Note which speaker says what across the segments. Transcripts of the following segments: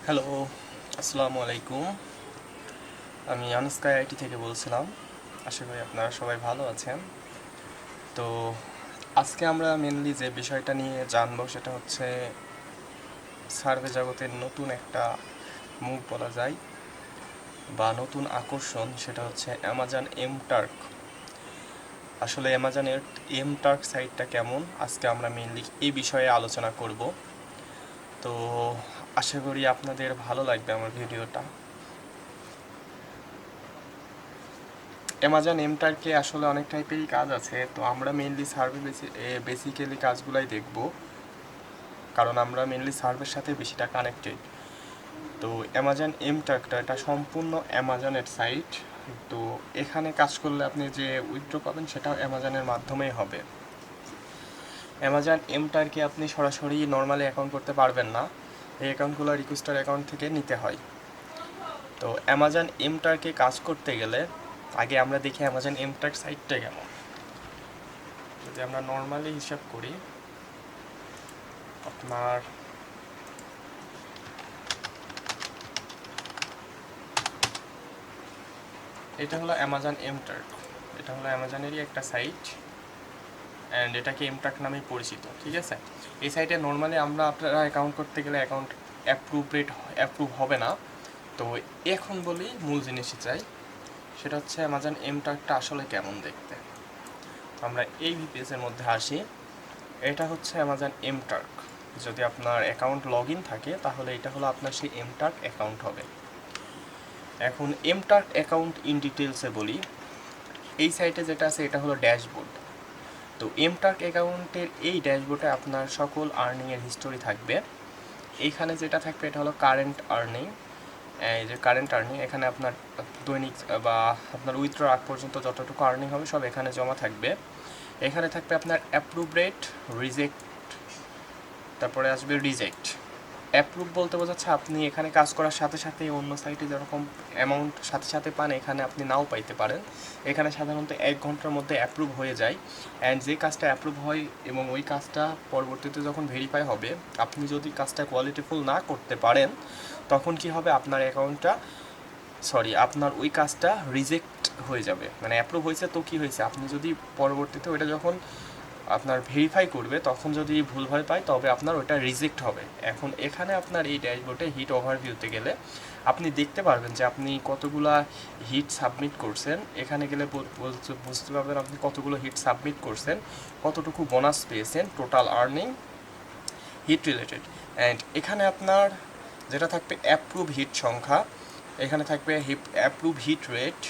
Speaker 1: Hello, আসসালামু আলাইকুম। আমি আনস্কাই আইটি থেকে বলছিলাম। আশা করি আপনারা সবাই ভালো আছেন। তো আজকে আমরা মেনলি যে বিষয়টা নিয়ে জানবো সেটা হচ্ছে সার্ভে জগতের নতুন একটা মুখ বলা যায় বা নতুন আকর্ষণ, সেটা হচ্ছে অ্যামাজন এমটার্ক। আসলে অ্যামাজনের এমটার্ক সাইটটা কেমন, আজকে আমরা মেনলি এই বিষয়ে আলোচনা করব। তো আশা করি আপনাদের ভালো লাগবে আমার ভিডিওটা। অ্যামাজন এমটার্কে আসলে অনেক টাইপেরই কাজ আছে, তো আমরা মেনলি সার্ভে বেসিক্যালি কাজগুলাই দেখব, কারণ আমরা মেনলি সার্ভের সাথে বেশিটা কানেক্টেড। তো অ্যামাজন এমটার্কটা এটা সম্পূর্ণ অ্যামাজনের সাইট। তো এখানে কাজ করলে আপনি যে উইথড্র পাবেন সেটাও অ্যামাজনের মাধ্যমেই হবে। অ্যামাজন এমটার্কে আপনি সরাসরি নর্মালি অ্যাকাউন্ট করতে পারবেন না, এই অ্যাকাউন্টগুলো রিকোয়েস্টার অ্যাকাউন্ট থেকে নিতে হয়। তো অ্যামাজন এমটার্কে কাজ করতে গেলে আগে আমরা দেখি অ্যামাজন এমটার্ক সাইটটা কেমন। যদি আমরা নর্মালি হিসাব করি, আপনার এটা হলো অ্যামাজন এমটার্ক। এটা হলো অ্যামাজনেরই একটা সাইট, অ্যান্ড এটাকে এমটার্ক নামেই পরিচিত, ঠিক আছে। এই সাইটে নর্মালি আপনারা অ্যাকাউন্ট করতে গেলে অ্যাকাউন্ট অ্যাপ্রুভ হবে না। তো এখন বলি মূল জিনিসই চাই, সেটা হচ্ছে অ্যামাজন এমটার্কটা আসলে কেমন দেখতে। আমরা এই ভিপিএসের মধ্যে আসি। এটা হচ্ছে অ্যামাজন এমটার্ক। যদি আপনার অ্যাকাউন্ট লগ ইন থাকে তাহলে এটা হলো আপনার সেই এমটার্ক অ্যাকাউন্ট হবে। এখন এমটার্ক অ্যাকাউন্ট ইন ডিটেলসে বলি, এই সাইটে যেটা আছে এটা হলো ড্যাশবোর্ড। তো এমটার্ক অ্যাকাউন্টের এই ড্যাশবোর্ডে আপনার সকল আর্নিংয়ের হিস্টোরি থাকবে। এইখানে যেটা থাকবে এটা হলো কারেন্ট আর্নিং। এই যে কারেন্ট আর্নিং, এখানে আপনার দৈনিক বা আপনার উইথড্র আগ পর্যন্ত যতটুকু আর্নিং হবে সব এখানে জমা থাকবে। এখানে থাকবে আপনার অ্যাপ্রুভ রেট, রিজেক্ট, তারপরে আসবে রিজেক্ট। অ্যাপ্রুভ বলতে বোঝাচ্ছে আপনি এখানে কাজ করার সাথে সাথে অন্য সাইটে যেরকম অ্যামাউন্ট সাথে সাথে পান, এখানে আপনি নাও পাইতে পারেন। এখানে সাধারণত 1 ঘন্টার মধ্যে অ্যাপ্রুভ হয়ে যায়। অ্যান্ড যে কাজটা অ্যাপ্রুভ হয় এবং ওই কাজটা পরবর্তীতে যখন ভেরিফাই হবে, আপনি যদি কাজটা কোয়ালিটিফুল না করতে পারেন তখন কি হবে, আপনার অ্যাকাউন্টটা আপনার ওই কাজটা রিজেক্ট হয়ে যাবে। মানে অ্যাপ্রুভ হয়েছে তো কী হয়েছে, আপনি যদি পরবর্তীতে ওইটা যখন আপনার ভেরিফাই করবে তখন যদি ভুলভাল পায় তবে আপনার ওটা রিজেক্ট হবে। এখন এখানে আপনার এই ড্যাশবোর্ডে হিট ওভারভিউতে গেলে আপনি দেখতে পারবেন যে আপনি কতগুলা হিট সাবমিট করছেন। এখানে গেলে বুঝতে পারবেন আপনি কতগুলো হিট সাবমিট করছেন, কতটুকু বোনাস পেয়েছেন, total earning, hit related. And এখানে আপনার যেটা থাকবে অ্যাপ্রুভ হিট সংখ্যা, এখানে থাকবে অ্যাপ্রুভ হিট রেট,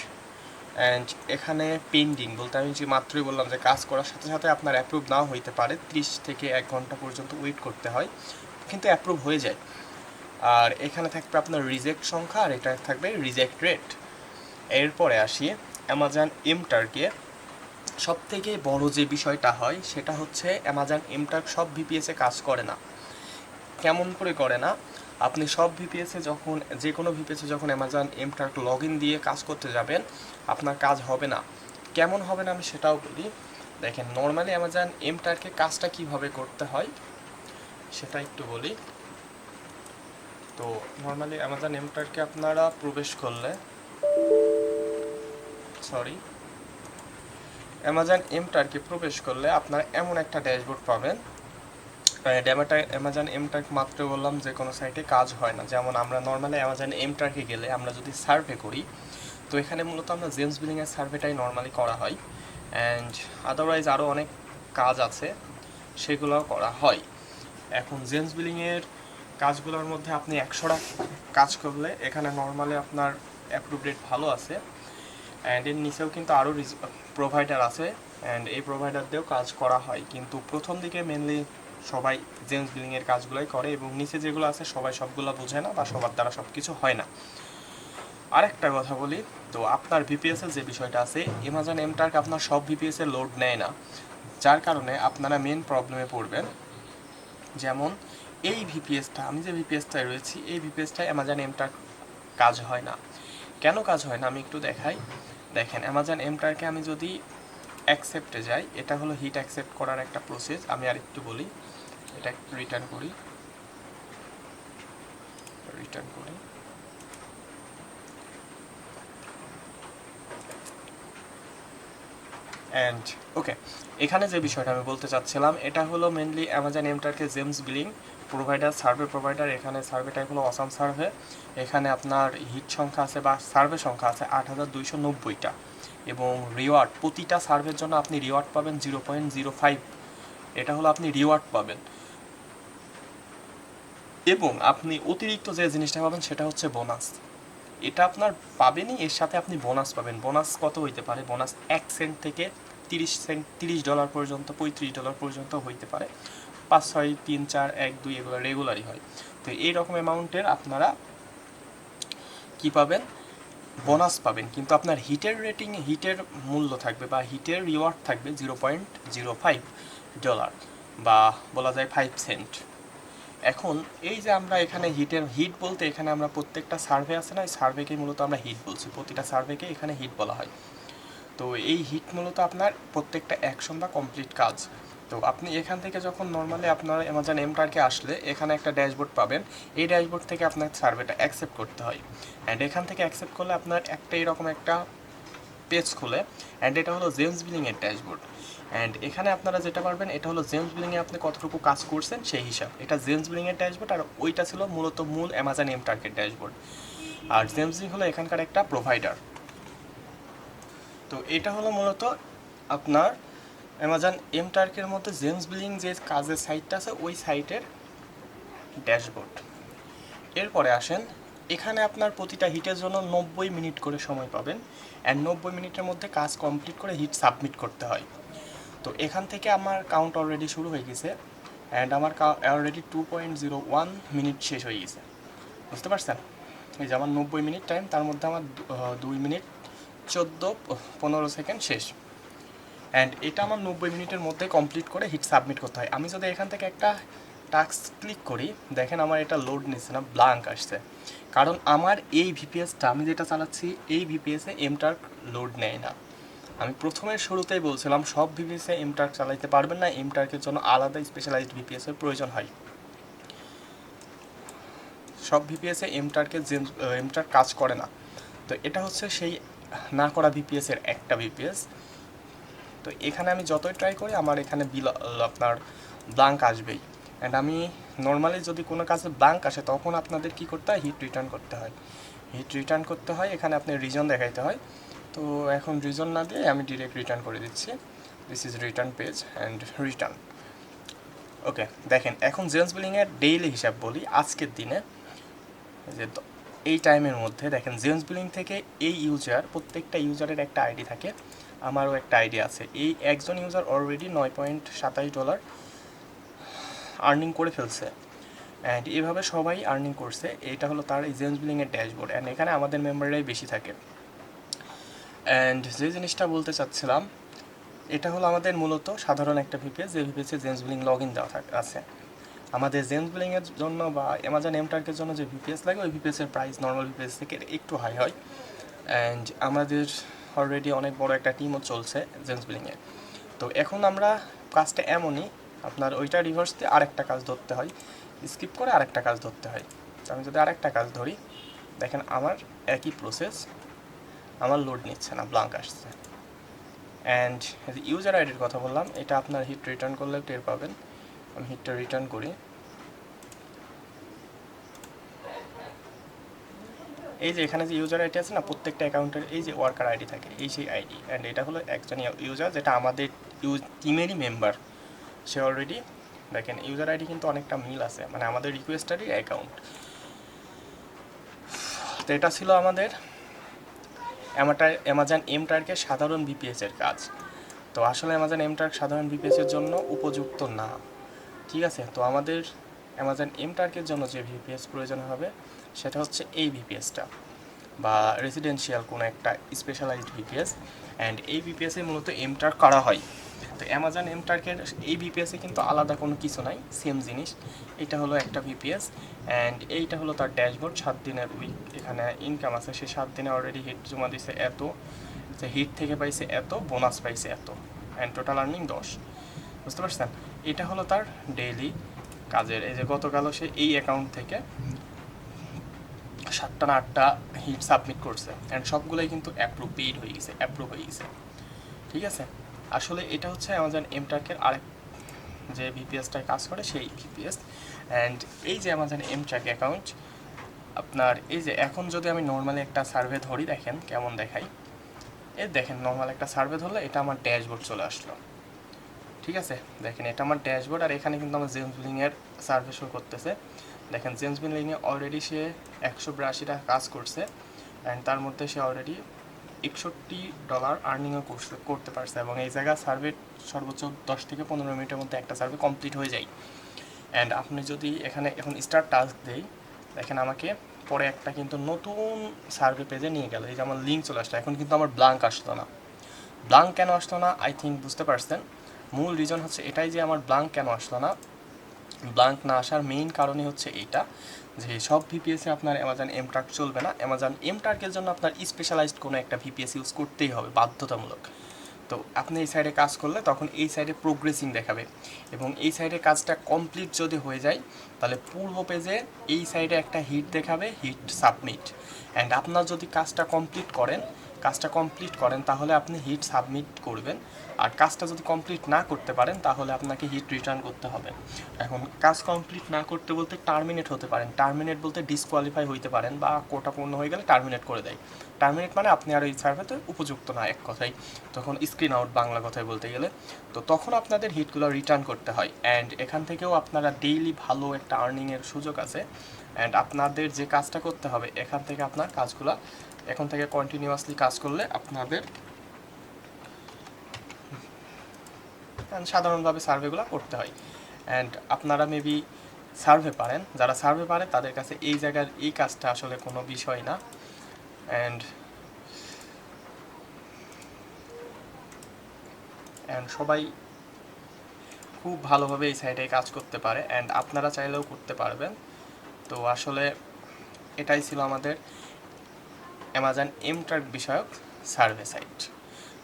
Speaker 1: অ্যান্ড এখানে পেন্ডিং বলতে আমি যে মাত্রই বললাম যে কাজ করার সাথে সাথে আপনার অ্যাপ্রুভ নাও হইতে পারে, 30 থেকে 1 ঘন্টা পর্যন্ত ওয়েট করতে হয়, কিন্তু অ্যাপ্রুভ হয়ে যায়। আর এখানে থাকবে আপনার রিজেক্ট সংখ্যা, আর এটা থাকবে রিজেক্ট রেট। এরপরে আসি অ্যামাজন এমটার্কে। সব থেকে বড় যে বিষয়টা হয় সেটা হচ্ছে অ্যামাজন এমটার্ক সব ভিপিএসে কাজ করে না। কেমন করে করে না, আপনি সব ভিপিএসে যখন যে কোনো ভিপিএসে যখন অ্যামাজন এমটার্ক লগ ইন দিয়ে কাজ করতে যাবেন আপনার কাজ হবে না। কেমন হবে না আমি সেটাও বলি। দেখেন নর্মালি অ্যামাজন এমটার্কে কাজটা কিভাবে করতে হয় সেটা একটু বলি। তো নর্মালি অ্যামাজন এমটার্কে আপনারা প্রবেশ করলে অ্যামাজন এমটার্কে প্রবেশ করলে আপনারা এমন একটা ড্যাশবোর্ড পাবেন। অ্যামাজন এমটার্ক মাত্র বললাম যে কোনো সাইটে কাজ হয় না। যেমন আমরা নর্মালি অ্যামাজন এমটার্কে গেলে আমরা যদি সার্ভে করি, তো এখানে মূলত আমরা জেমস বিলিংয়ের সার্ভেটাই নর্মালি করা হয়, অ্যান্ড আদারওয়াইজ আরও অনেক কাজ আছে সেগুলোও করা হয়। এখন জেমস বিলিংয়ের কাজগুলোর মধ্যে আপনি 100টা কাজ করলে এখানে নর্মালি আপনার অ্যাপ্রুভ রেট ভালো আছে। অ্যান্ড এর নিচেও কিন্তু আরও প্রোভাইডার আছে, অ্যান্ড এই প্রোভাইডার দিয়েও কাজ করা হয়, কিন্তু প্রথম দিকে মেনলি সবাই জেমস বিলিংয়ের কাজগুলোই করে এবং নিচে যেগুলো আছে সবাই সবগুলো বোঝে না বা সবার দ্বারা সব কিছু হয় না। আরেকটা কথা বলি, তো আপনার ভিপিএসের যে বিষয়টা আছে, অ্যামাজন এমটার্ক আপনার সব ভিপিএসের লোড নেয় না, যার কারণে আপনারা মেন প্রবলেমে পড়বেন। যেমন এই ভিপিএসটা, আমি যে ভিপিএসটায় রয়েছি এই ভিপিএসটায় অ্যামাজন এমটার্ক কাজ হয় না। কেন কাজ হয় না আমি একটু দেখাই। দেখেন অ্যামাজন এমটার্কে আমি যদি অ্যাকসেপ্টে যাই, এটা হলো হিট অ্যাকসেপ্ট করার একটা প্রসেস। আমি আর একটু বলি, এটা একটু রিটার্ন রিটার্ন করি। অ্যান্ড ওকে, এখানে যে বিষয়টা আমি বলতে চাচ্ছিলাম এটা হলো মেনলি অ্যামাজন এমটারকে জেমস বিলিং প্রোভাইডার, সার্ভে প্রোভাইডার। এখানে সার্ভে টাইপ হলো অসাম সার্ভে। এখানে আপনার হিট সংখ্যা আছে বা সার্ভে সংখ্যা আছে 8290টা, এবং রিওয়ার্ড প্রতিটা সার্ভের জন্য আপনি রিওয়ার্ড পাবেন 0.05। এটা হলো আপনি রিওয়ার্ড পাবেন, এবং আপনি অতিরিক্ত যে জিনিসটা পাবেন সেটা হচ্ছে বোনাস। এটা আপনার পাবেনই, এর সাথে আপনি বোনাস পাবেন। বোনাস কত হইতে পারে? বোনাস 1 সেন্ট থেকে 30 সেন্ট, $30 পর্যন্ত, $35 পর্যন্ত হইতে পারে। 5, 6, 3, 4, 1, 2 এগুলো রেগুলারই হয়। তো এই রকম অ্যামাউন্টের আপনারা কি পাবেন? বোনাস পাবেন। কিন্তু আপনার হিটের রেটিং, হিটের মূল্য থাকবে বা হিটের রিওয়ার্ড থাকবে $0.05, বা বলা যায় 5 সেন্ট। এখন এই যে আমরা এখানে হিট বলতে এখানে আমরা প্রত্যেকটা সার্ভে আছে না, এই সার্ভেকে মূলত আমরা হিট বলছি। প্রতিটা সার্ভেকে এখানে হিট বলা হয়। তো এই হিট মূলত আপনার প্রত্যেকটা অ্যাকশন বা কমপ্লিট কাজ। তো আপনি এখান থেকে যখন নর্মালি আপনার অ্যামাজন এমটারকে আসলে এখানে একটা ড্যাশবোর্ড পাবেন। এই ড্যাশবোর্ড থেকে আপনার সার্ভেটা অ্যাকসেপ্ট করতে হয়। অ্যান্ড এখান থেকে অ্যাকসেপ্ট করলে আপনার একটা এরকম একটা পেজ খুলে, অ্যান্ড এটা হলো জেমস বিলিংয়ের ড্যাশবোর্ড। অ্যান্ড এখানে আপনারা যেটা পারবেন এটা হলো জেমস বিলিংয়ে আপনি কতটুকু কাজ করছেন সেই হিসাব। এটা জেমস বিলিংয়ের ড্যাশবোর্ড, আর ওইটা ছিল মূলত মূল অ্যামাজন এমটার্কের ড্যাশবোর্ড। আর জেমস বিলিং হলো এখানকার একটা প্রোভাইডার। তো এটা হলো মূলত আপনার অ্যামাজন এমটার্কের মধ্যে জেমস বিলিং যে কাজের সাইটটা আছে ওই সাইটের ড্যাশবোর্ড। এরপরে আসেন, এখানে আপনার প্রতিটা হিটের জন্য 90 মিনিট করে সময় পাবেন, অ্যান্ড 90 মিনিটের মধ্যে কাজ কমপ্লিট করে হিট সাবমিট করতে হয়। তো এখান থেকে আমার কাউন্ট অলরেডি শুরু হয়ে গেছে, অ্যান্ড আমার অলরেডি 2.01 মিনিট শেষ হয়ে গেছে। বুঝতে পারছেন? এই যে আমার 90 মিনিট টাইম, তার মধ্যে আমার 2 মিনিট 14-15 সেকেন্ড শেষ। অ্যান্ড এটা আমার 90 মিনিটের মধ্যে কমপ্লিট করে হিট সাবমিট করতে হয়। আমি যদি এখান থেকে একটা টাস্ক ক্লিক করি, দেখেন আমার এটা লোড নিচ্ছে না, ব্ল্যাঙ্ক আসছে। কারণ আমার এই ভিপিএসটা আমি যেটা চালাচ্ছি এই ভিপিএসে এমটার্ক লোড নেয় না। আমি প্রথমের শুরুতেই বলছিলাম সব ভিপিএসে এমটার্ক চালাইতে পারবেন না, এমটার্কের জন্য আলাদা স্পেশালাইজড ভিপিএসের প্রয়োজন হয়। সব ভিপিএসে এমটার্ক কাজ করে না। তো এটা হচ্ছে সেই না করা ভিপিএসের একটা ভিপিএস। তো এখানে আমি যতই ট্রাই করি আমার এখানে আপনার ব্ল্যাঙ্ক আসবেই। অ্যান্ড আমি নর্মালি যদি কোনো কাজে ব্ল্যাঙ্ক আসে তখন আপনাদের কী করতে হয়? হিট রিটার্ন করতে হয়। হিট রিটার্ন করতে হয়, এখানে আপনি রিজন দেখাইতে হয়। তো এখন রিজন না দিয়ে আমি ডিরেক্ট রিটার্ন করে দিচ্ছি। This is return page and return. Okay, দেখেন এখন জেমস বিলিংয়ের ডেইলি হিসাব বলি। আজকের দিনে যে এই টাইমের মধ্যে দেখেন জেমস বিলিং থেকে এই ইউজার, প্রত্যেকটা ইউজারের একটা আইডি থাকে, আমারও একটা আইডি আছে। এই একজন ইউজার অলরেডি $9.27 আর্নিং করে ফেলছে, অ্যান্ড এভাবে সবাই আর্নিং করছে। এইটা হলো তার এই জেমস বিলিংয়ের ড্যাশবোর্ড, অ্যান্ড এখানে আমাদের মেম্বাররাই বেশি থাকে। অ্যান্ড যে জিনিসটা বলতে চাচ্ছিলাম, এটা হলো আমাদের মূলত সাধারণ একটা ভিপিএস, যে ভিপিএসে জেমস বিলিং লগ ইন দেওয়া আছে। আমাদের জেমস বিলিংয়ের জন্য বা অ্যামাজন এমটার্কের জন্য যে ভিপিএস লাগে ওই ভিপিএসের প্রাইস নর্মাল ভিপিএস থেকে একটু হাই হয়। অ্যান্ড আমাদের অলরেডি অনেক বড় একটা টিমও চলছে জেমস বিলিংয়ে। তো এখন আমরা কাজটা এমনই, আপনার ওইটা রিভার্স দিয়ে আরেকটা কাজ ধরতে হয়, স্কিপ করে আরেকটা কাজ ধরতে হয়। তো আমি যদি আরেকটা কাজ ধরি, দেখেন আমার একই প্রসেস, আমার লোড নিচ্ছে না, ব্ল্যাঙ্ক আসছে। অ্যান্ড ইউজার আইডির কথা বললাম, এটা আপনার হিট রিটার্ন করলে টের পাবেন। আমি হিটটা রিটার্ন করি। এই যে এখানে যে ইউজার আইডি আছে না, প্রত্যেকটা অ্যাকাউন্টের এই যে ওয়ার্কার আইডি থাকে, এই সেই আইডি। অ্যান্ড এটা হলো একজন ইউজার যেটা আমাদের টিমেরই মেম্বার, সে অলরেডি দেখেন ইউজার আইডি কিন্তু অনেকটা মিল আছে, মানে আমাদের রিকোয়েস্টারই অ্যাকাউন্ট। তো এটা ছিল আমাদের অ্যামাজন এমটার্কের সাধারণ ভিপিএসের কাজ। তো আসলে অ্যামাজন এমটার্ক সাধারণ ভিপিএসের জন্য উপযুক্ত না, ঠিক আছে? তো আমাদের অ্যামাজন এমটার্কের জন্য যে ভিপিএস প্রয়োজন হবে সেটা হচ্ছে এই ভিপিএসটা, বা রেসিডেন্সিয়াল কোনো একটা স্পেশালাইজড ভিপিএস। অ্যান্ড এই ভিপিএসে মূলত এমটার্ক করা হয়। তো অ্যামাজন এমটার্কের এই ভিপিএসে কিন্তু আলাদা কোনো কিছু নাই, সেম জিনিস। এটা হলো একটা ভিপিএস, অ্যান্ড এইটা হলো তার ড্যাশবোর্ড। 7 দিনের উইক, এখানে ইনকাম আছে, সে 7 দিনে অলরেডি হিট জমা দিয়েছে এত, যে হিট থেকে পাইছে এত, বোনাস পাইছে এত, অ্যান্ড টোটাল আর্নিং 10। বুঝতে পারছেন? এটা হলো তার ডেইলি কাজের। এই যে গতকালও সে এই অ্যাকাউন্ট থেকে 7টা না 8টা হিট সাবমিট করছে, অ্যান্ড সবগুলোই কিন্তু পেইড হয়ে গেছে, অ্যাপ্রুভ হয়ে গেছে। ঠিক আছে, আসলে এটা হচ্ছে অ্যামাজন এমটার্কের আরেক যে ভিপিএসটায় কাজ করে সেই ভিপিএস। অ্যান্ড এই যে অ্যামাজন এমটার্ক অ্যাকাউন্ট, আপনার এই যে এখন যদি আমি নর্মালি একটা সার্ভে ধরি, দেখেন কেমন দেখাই। দেখেন নর্মাল একটা সার্ভে ধরলে এটা আমার ড্যাশবোর্ড চলে আসলো। ঠিক আছে, দেখেন এটা আমার ড্যাশবোর্ড, আর এখানে কিন্তু আমার জেমস বিলিংয়ের সার্ভে শো করতেছে। দেখেন জেমস বিলিংয়ে অলরেডি সে 182টা কাজ করছে, অ্যান্ড তার মধ্যে সে অলরেডি $61 আর্নিংও করতে পারছে, এবং এই জায়গায় সার্ভে সর্বোচ্চ 10 থেকে 15 মিনিটের মধ্যে একটা সার্ভে কমপ্লিট হয়ে যায়। অ্যান্ড আপনি যদি এখানে এখন স্টার্ট টাস্ক দেই, দেখেন আমাকে পরে একটা কিন্তু নতুন সার্ভে পেজে নিয়ে গেল। এই যে আমার লিঙ্ক চলে আসলো, এখন কিন্তু আমার ব্ল্যাঙ্ক আসতো না। ব্ল্যাঙ্ক কেন আসলো না, আই থিঙ্ক বুঝতে পারছেন। মূল রিজন হচ্ছে এটাই যে আমার ব্ল্যাঙ্ক কেন আসলো না। ব্ল্যাঙ্ক না আসার মেইন কারণই হচ্ছে এইটা, যে সব ভিপিএসে আপনার অ্যামাজন এমটার্ক চলবে না। অ্যামাজন এমটার্কের জন্য আপনার স্পেশালাইজড কোনো একটা ভিপিএস ইউজ করতেই হবে, বাধ্যতামূলক। তো আপনি এই সাইডে কাজ করলে তখন এই সাইডে প্রোগ্রেসিং দেখাবে, এবং এই সাইডে কাজটা কমপ্লিট যদি হয়ে যায় তাহলে পূর্ব পেজে এই সাইডে একটা হিট দেখাবে, হিট সাবমিট। অ্যান্ড আপনার যদি কাজটা কমপ্লিট করেন তাহলে আপনি হিট সাবমিট করবেন, আর কাজটা যদি কমপ্লিট না করতে পারেন তাহলে আপনাকে হিট রিটার্ন করতে হবে। এখন কাজ কমপ্লিট না করতে বলতে টার্মিনেট হতে পারেন, টার্মিনেট বলতে ডিসকোয়ালিফাই হইতে পারেন, বা কোটা পূর্ণ হয়ে গেলে টার্মিনেট করে দেয়। টার্মিনেট মানে আপনি আর এই সার্ভেতে উপযুক্ত না, এক কথায় তখন স্ক্রিন আউট, বাংলা কথায় বলতে গেলে। তো তখন আপনাদের হিটগুলো রিটার্ন করতে হয়, অ্যান্ড এখান থেকেও আপনারা ডেইলি ভালো একটা আর্নিংয়ের সুযোগ আছে। অ্যান্ড আপনাদের যে কাজটা করতে হবে, এখান থেকে আপনার কাজগুলো এখন থেকে কন্টিনিউয়াসলি কাজ করলে আপনাদের সাধারণভাবে সার্ভেগুলো করতে হয়। অ্যান্ড আপনারা মেবি সার্ভে পারেন, যারা সার্ভে পারে তাদের কাছে এই জায়গার এই কাজটা আসলে কোনো বিষয় না। অ্যান্ড সবাই খুব ভালোভাবে এই সাইটে কাজ করতে পারে, অ্যান্ড আপনারা চাইলেও করতে পারবেন। তো আসলে এটাই ছিল আমাদের অ্যামাজন এমটার্ক বিষয়ক সার্ভে সাইট।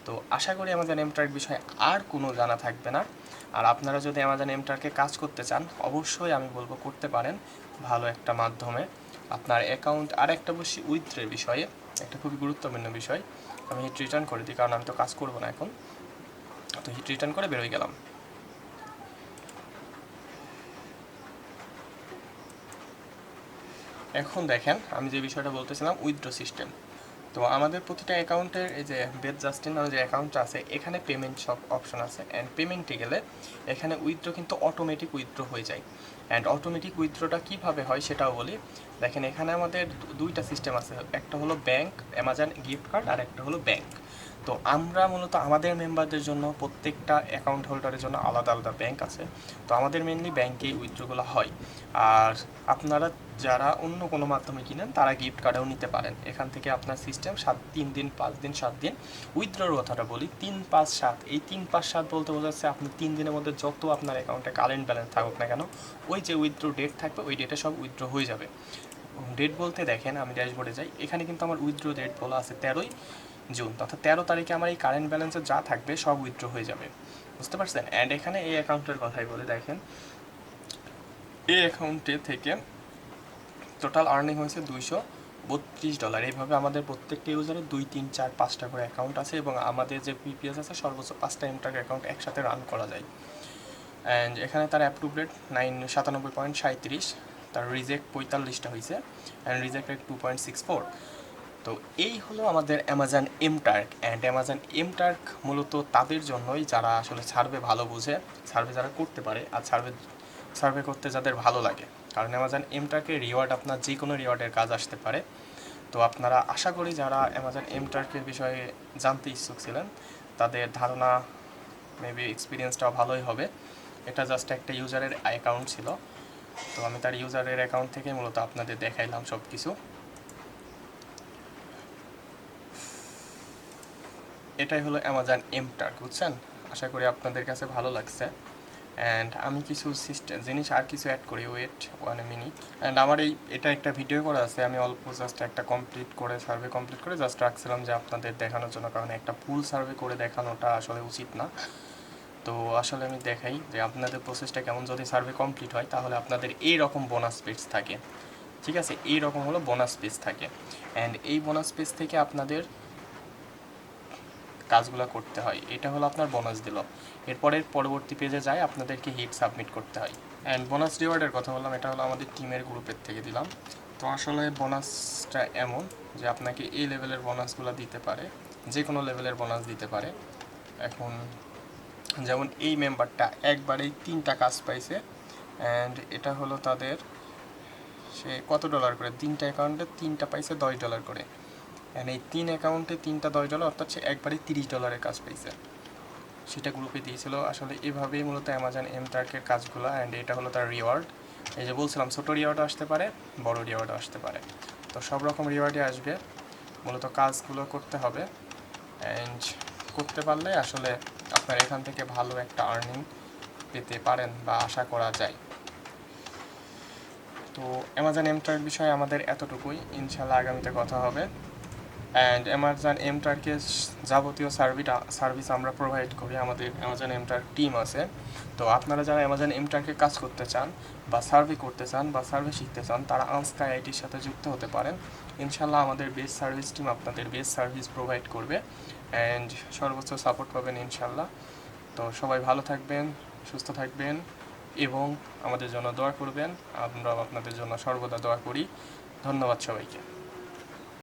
Speaker 1: তো আশা করি অ্যামাজন এমটার্ক বিষয়ে আর কোনো জানা থাকবে না। আর আপনারা যদি অ্যামাজন এমটার্কে কাজ করতে চান, অবশ্যই আমি বলবো করতে পারেন ভালো একটা মাধ্যমে। আপনার অ্যাকাউন্ট, আর একটা বসি উইথড্রের বিষয়ে একটা খুবই গুরুত্বপূর্ণ বিষয়, আমি হিট রিটার্ন করে দিই কারণ আমি তো কাজ করবো না এখন। তো হিট রিটার্ন করে বেরোয় গেলাম। এখন দেখেন আমি যে বিষয়টা বলতেছিলাম, উইথড্র সিস্টেম। তো আমাদের প্রতিটা অ্যাকাউন্টের এই যে বেথ জাস্টিন নামে যে অ্যাকাউন্টটা আছে, এখানে পেমেন্ট সব অপশন আছে, অ্যান্ড পেমেন্টে গেলে এখানে উইথড্র কিন্তু অটোমেটিক উইথড্র হয়ে যায়। অ্যান্ড অটোমেটিক উইথড্রটা কীভাবে হয় সেটাও বলি। দেখেন এখানে আমাদের দুইটা সিস্টেম আছে, একটা হলো ব্যাংক, অ্যামাজন গিফট কার্ড, আর একটা হলো ব্যাংক। তো আমরা মূলত আমাদের মেম্বারদের জন্য প্রত্যেকটা অ্যাকাউন্ট হোল্ডারের জন্য আলাদা আলাদা ব্যাংক আছে। তো আমাদের মেনলি ব্যাংকেই উইথড্রগুলো হয়। আর আপনারা যারা অন্য কোনো মাধ্যমে কিনেন তারা গিফট কার্ডেও নিতে পারেন। এখান থেকে আপনার সিস্টেম 3 দিন 5 দিন 7 দিন। উইথড্রর কথাটা বলি, 3 5 7, এই 3 5 7 বলতে বোঝাচ্ছে আপনি 3 দিনের মধ্যে যত আপনার অ্যাকাউন্টে কারেন্ট ব্যালেন্স থাকুক না কেন, ওই যে উইথড্র ডেট থাকবে ওই ডেটে সব উইথড্র হয়ে যাবে। ডেট বলতে দেখেন আমি ড্যাশবোর্ডে যাই, এখানে কিন্তু আমার উইথড্র ডেট বলা আছে 13ই জুন, অর্থাৎ 13 তারিখে আমার এই কারেন্ট ব্যালেন্সে যা থাকবে সব উইথড্র হয়ে যাবে। বুঝতে পারছেন? অ্যান্ড এখানে এই অ্যাকাউন্টের কথাই বলে দেখেন, এই অ্যাকাউন্টে থেকে টোটাল আর্নিং হয়েছে $232। এইভাবে আমাদের প্রত্যেকটা ইউজারের 2 3 4 5টা করে অ্যাকাউন্ট আছে, এবং আমাদের যে পিপিএস আছে সর্বোচ্চ 5টা এমটাক অ্যাকাউন্ট একসাথে রান করা যায়। অ্যান্ড এখানে তার অ্যাপ্রুভ রেট 97.37, তার রিজেক্ট 45টা হয়েছে, অ্যান্ড রিজেক্ট রেট 2.64। তো এই হলো আমাদের অ্যামাজন এমটার্ক। অ্যান্ড অ্যামাজন এমটার্ক মূলত তাদের জন্যই যারা আসলে সার্ভে ভালো বোঝে, সার্ভে যারা করতে পারে, আর সার্ভে করতে যাদের ভালো লাগে। কারণ অ্যামাজন এমটার্কের রিওয়ার্ড আপনার যে কোনো রিওয়ার্ডের কাজ আসতে পারে। তো আপনারা আশা করি যারা অ্যামাজন এমটার্কের বিষয়ে জানতে ইচ্ছুক ছিলেন তাদের ধারণা, মেবি এক্সপিরিয়েন্সটাও ভালোই হবে। এটা জাস্ট একটা ইউজারের অ্যাকাউন্ট ছিল, তো আমি তার ইউজারের অ্যাকাউন্ট থেকে মূলত আপনাদের দেখাইলাম সব কিছু। এটাই হলো অ্যামাজন এমটার্ক, বুঝছেন? আশা করি আপনাদের কাছে ভালো লাগছে। অ্যান্ড আমি কিছু জিনিস আর কিছু অ্যাড করি, ওয়েট 1 মিনিট। অ্যান্ড আমার এটা একটা ভিডিও করা আছে, আমি অল্প জাস্ট একটা সার্ভে কমপ্লিট করে জাস্ট রাখছিলাম যে আপনাদের দেখানোর জন্য, কারণ একটা ফুল সার্ভে করে দেখানোটা আসলে উচিত না। তো আসলে আমি দেখাই যে আপনাদের প্রসেসটা কেমন। যদি সার্ভে কমপ্লিট হয় তাহলে আপনাদের এই রকম বোনাস পেজ থাকে। ঠিক আছে, এই রকম হলো বোনাস পেজ থাকে। অ্যান্ড এই বোনাস পেজ থেকে আপনাদের কাজগুলো করতে হয়। এটা হলো আপনার বোনাস দিল। এরপরের পরবর্তী পেজে যায় আপনাদেরকে হিট সাবমিট করতে হয়। অ্যান্ড বোনাস রিওয়ার্ডের কথা বললাম, এটা হলো আমাদের টিমের গ্রুপের থেকে দিলাম। তো আসলে বোনাসটা এমন যে আপনাকে এই লেভেলের বোনাসগুলো দিতে পারে, যে কোনো লেভেলের বোনাস দিতে পারে। এখন যেমন এই মেম্বারটা একবারেই 3টা কাজ পাইছে, অ্যান্ড এটা হলো তাদের, সে কত ডলার করে, 3টা অ্যাকাউন্টে 3টা পাইছে $10 করে। অ্যান্ড এই 3 অ্যাকাউন্টে 3টা $10, অর্থাৎ সে একবারেই $30 কাজ পাইছে, সেটা গ্রুপে দিয়েছিল। আসলে এভাবেই মূলত অ্যামাজন এমটার্কের কাজগুলো। অ্যান্ড এটা হলো তার রিওয়ার্ড। এই যে বলছিলাম ছোটো রিওয়ার্ডও আসতে পারে, বড় রিওয়ার্ডও আসতে পারে। তো সব রকম রিওয়ার্ডই আসবে, মূলত কাজগুলো করতে হবে। অ্যান্ড করতে পারলে আসলে আপনার এখান থেকে ভালো একটা আর্নিং পেতে পারেন বা আশা করা যায়। তো অ্যামাজন এমটার্ক বিষয়ে আমাদের এতটুকুই, ইনশাল্লাহ আগামীতে কথা হবে। অ্যান্ড অ্যামাজন এমটার্কের যাবতীয় সার্ভিস আমরা প্রোভাইড করি, আমাদের অ্যামাজন এমটার্ক টিম আছে। তো আপনারা যারা অ্যামাজন এমটার্কে কাজ করতে চান বা সার্ভে করতে চান বা সার্ভে শিখতে চান, তারা আনস্কাই আইটির সাথে যুক্ত হতে পারেন। ইনশাল্লাহ আমাদের বেস্ট সার্ভিস টিম আপনাদের বেস্ট সার্ভিস প্রোভাইড করবে অ্যান্ড সর্বোচ্চ সাপোর্ট পাবেন ইনশাল্লাহ। তো সবাই ভালো থাকবেন, সুস্থ থাকবেন এবং আমাদের জন্য দোয়া করবেন। আমরাও আপনাদের জন্য সর্বদা দোয়া করি। ধন্যবাদ সবাইকে।